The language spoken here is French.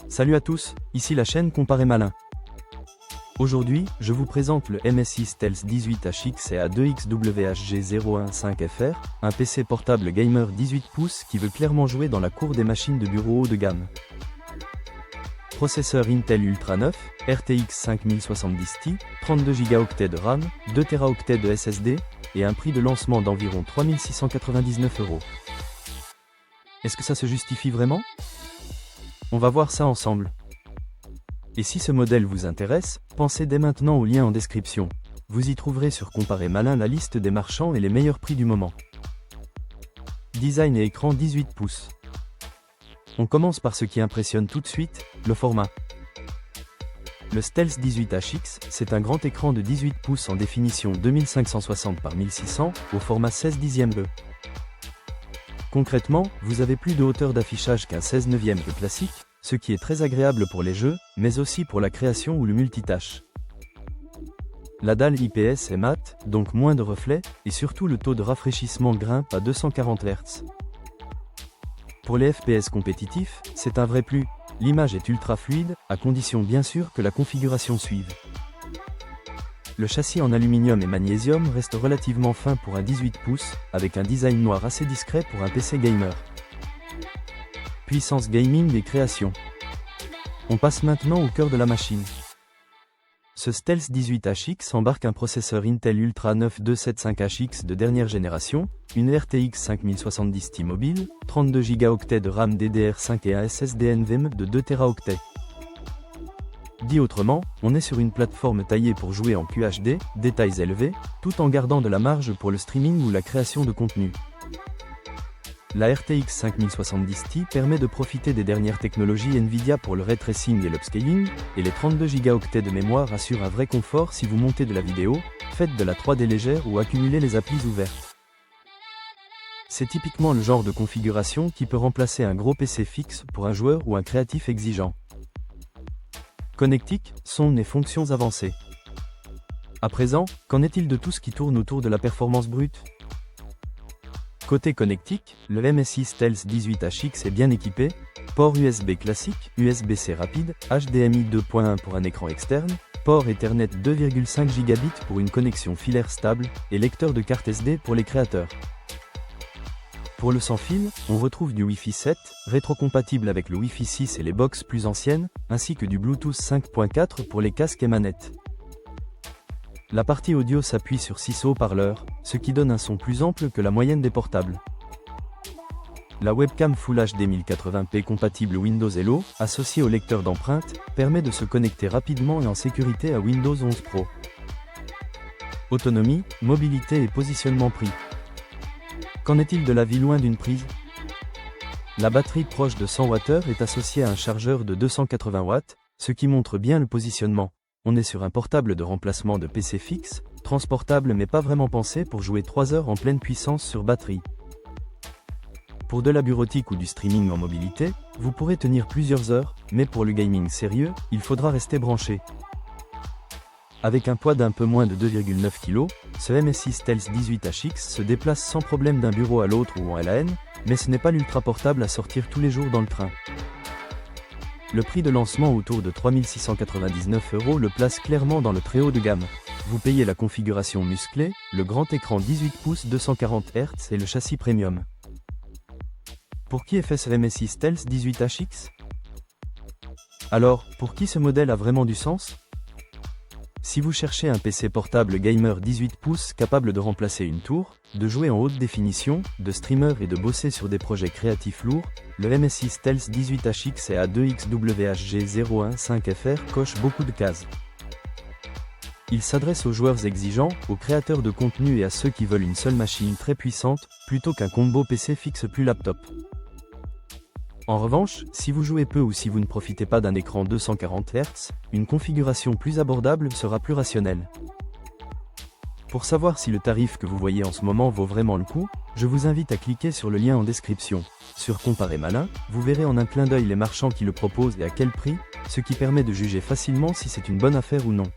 Salut à tous, ici la chaîne Comparé Malin. Aujourd'hui, je vous présente le MSI Stealth 18HX et A2XWHG015FR, un PC portable gamer 18 pouces qui veut clairement jouer dans la cour des machines de bureau haut de gamme. Processeur Intel Ultra 9, RTX 5070 Ti, 32 Go de RAM, 2 Teraoctets de SSD, et un prix de lancement d'environ 3699 €. Est-ce que ça se justifie vraiment? On va voir ça ensemble. Et si ce modèle vous intéresse, pensez dès maintenant au lien en description. Vous y trouverez sur Comparé Malin la liste des marchands et les meilleurs prix du moment. Design et écran 18 pouces. On commence par ce qui impressionne tout de suite, le format. Le Stealth 18HX, c'est un grand écran de 18 pouces en définition 2560 par 1600, au format 16/10e. Concrètement, vous avez plus de hauteur d'affichage qu'un 16/9 classique, ce qui est très agréable pour les jeux, mais aussi pour la création ou le multitâche. La dalle IPS est mate, donc moins de reflets, et surtout le taux de rafraîchissement grimpe à 240 Hz. Pour les FPS compétitifs, c'est un vrai plus, l'image est ultra fluide, à condition bien sûr que la configuration suive. Le châssis en aluminium et magnésium reste relativement fin pour un 18 pouces, avec un design noir assez discret pour un PC gamer. Puissance gaming et création. On passe maintenant au cœur de la machine. Ce Stealth 18HX embarque un processeur Intel Ultra 9 275HX de dernière génération, une RTX 5070 Ti mobile, 32 Go de RAM DDR5 et un SSD NVMe de 2 Teraoctets. Dit autrement, on est sur une plateforme taillée pour jouer en QHD, détails élevés, tout en gardant de la marge pour le streaming ou la création de contenu. La RTX 5070 Ti permet de profiter des dernières technologies Nvidia pour le ray tracing et l'upscaling, et les 32 Go de mémoire assurent un vrai confort si vous montez de la vidéo, faites de la 3D légère ou accumulez les applis ouvertes. C'est typiquement le genre de configuration qui peut remplacer un gros PC fixe pour un joueur ou un créatif exigeant. Connectique, son et fonctions avancées. À présent, qu'en est-il de tout ce qui tourne autour de la performance brute? Côté connectique, le MSI Stealth 18HX est bien équipé, port USB classique, USB-C rapide, HDMI 2.1 pour un écran externe, port Ethernet 2,5 Gigabits pour une connexion filaire stable, et lecteur de carte SD pour les créateurs. Pour le sans fil, on retrouve du Wi-Fi 7, rétrocompatible avec le Wi-Fi 6 et les box plus anciennes, ainsi que du Bluetooth 5.4 pour les casques et manettes. La partie audio s'appuie sur 6 haut-parleurs, ce qui donne un son plus ample que la moyenne des portables. La webcam Full HD 1080p compatible Windows Hello, associée au lecteur d'empreintes, permet de se connecter rapidement et en sécurité à Windows 11 Pro. Autonomie, mobilité et positionnement prix. Qu'en est-il de la vie loin d'une prise? La batterie proche de 100 Wh est associée à un chargeur de 280 watts, ce qui montre bien le positionnement. On est sur un portable de remplacement de PC fixe, transportable mais pas vraiment pensé pour jouer 3 heures en pleine puissance sur batterie. Pour de la bureautique ou du streaming en mobilité, vous pourrez tenir plusieurs heures, mais pour le gaming sérieux, il faudra rester branché. Avec un poids d'un peu moins de 2,9 kg, ce MSI Stealth 18HX se déplace sans problème d'un bureau à l'autre ou en LAN, mais ce n'est pas l'ultra portable à sortir tous les jours dans le train. Le prix de lancement autour de 3699 € le place clairement dans le très haut de gamme. Vous payez la configuration musclée, le grand écran 18 pouces 240 Hz et le châssis premium. Pour qui est fait ce MSI Stealth 18HX? Alors, pour qui ce modèle a vraiment du sens? Si vous cherchez un PC portable gamer 18 pouces capable de remplacer une tour, de jouer en haute définition, de streamer et de bosser sur des projets créatifs lourds, le MSI Stealth 18HX et A2XWHG015FR coche beaucoup de cases. Il s'adresse aux joueurs exigeants, aux créateurs de contenu et à ceux qui veulent une seule machine très puissante, plutôt qu'un combo PC fixe plus laptop. En revanche, si vous jouez peu ou si vous ne profitez pas d'un écran 240 Hz, une configuration plus abordable sera plus rationnelle. Pour savoir si le tarif que vous voyez en ce moment vaut vraiment le coup, je vous invite à cliquer sur le lien en description. Sur Comparé Malin, vous verrez en un clin d'œil les marchands qui le proposent et à quel prix, ce qui permet de juger facilement si c'est une bonne affaire ou non.